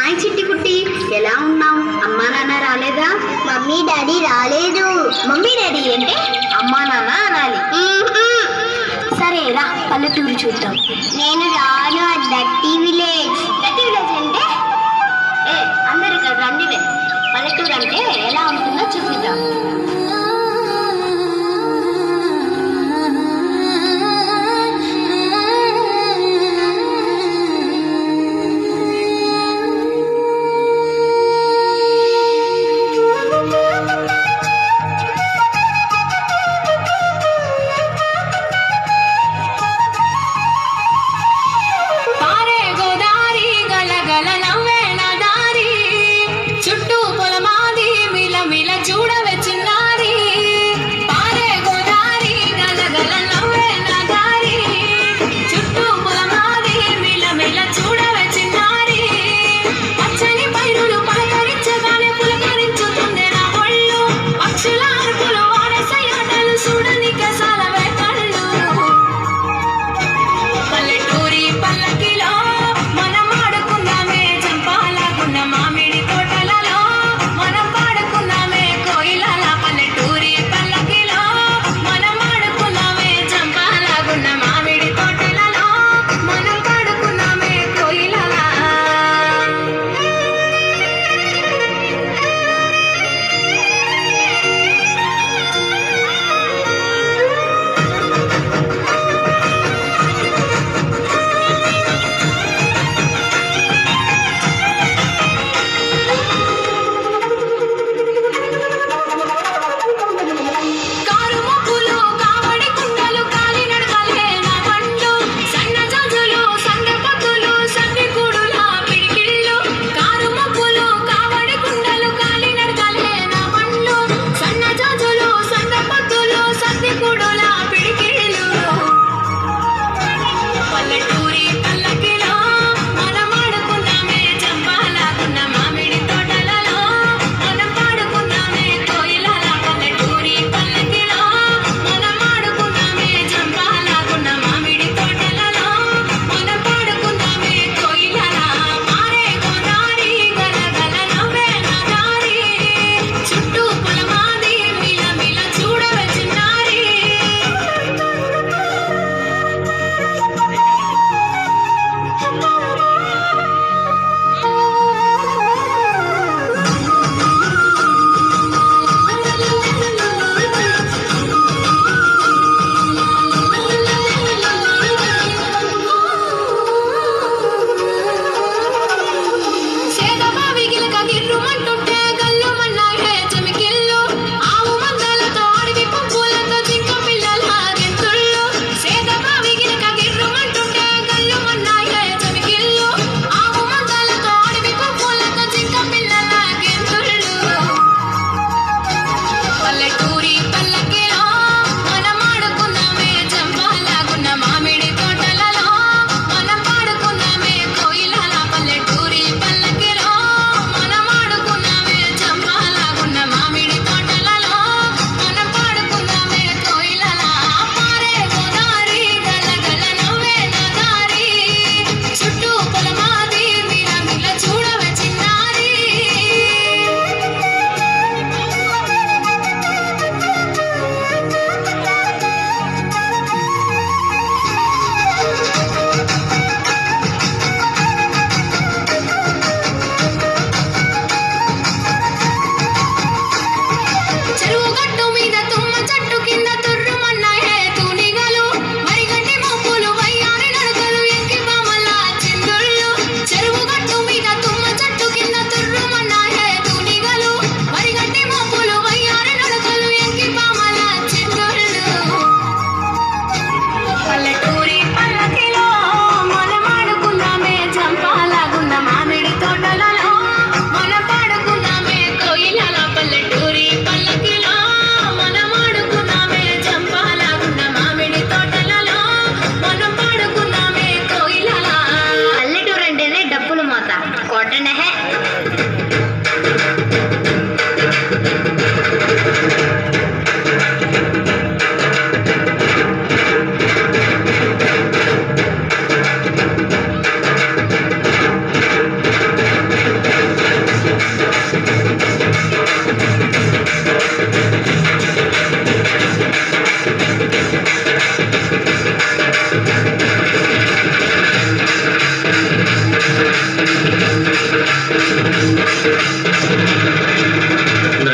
Hi చిట్టి కుట్టి, ఎలా ఉన్నావు? అమ్మా నాన్న రాలేదా? మమ్మీ డాడీ రాలేదు. మమ్మీ డాడీ అంటే అమ్మా నాన్న అనాలి. సరే రా, పల్లెటూరు చూద్దాం. నేను రాను. Dirty village. డర్టీ విలేజ్ అంటే అందరు ఇక్కడ రండివే. పల్లెటూరు అంటే ఎలా ఉంటుందో చూపిద్దాం.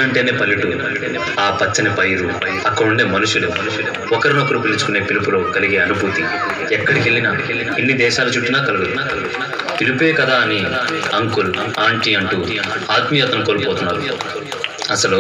అంటేనే పల్లెటూరు, ఆ పచ్చని పైరు, అక్కడ ఉండే మనుషులు, ఒకరినొకరు పిలుచుకునే పిలుపులో కలిగే అనుభూతి ఎక్కడికి వెళ్ళినా, ఎన్ని దేశాలు చుట్టినా కలుగు. పిలుపే కదా అని అంకుల్, ఆంటీ అంటూ ఆత్మీయతను కోల్పోతున్నారు. అసలు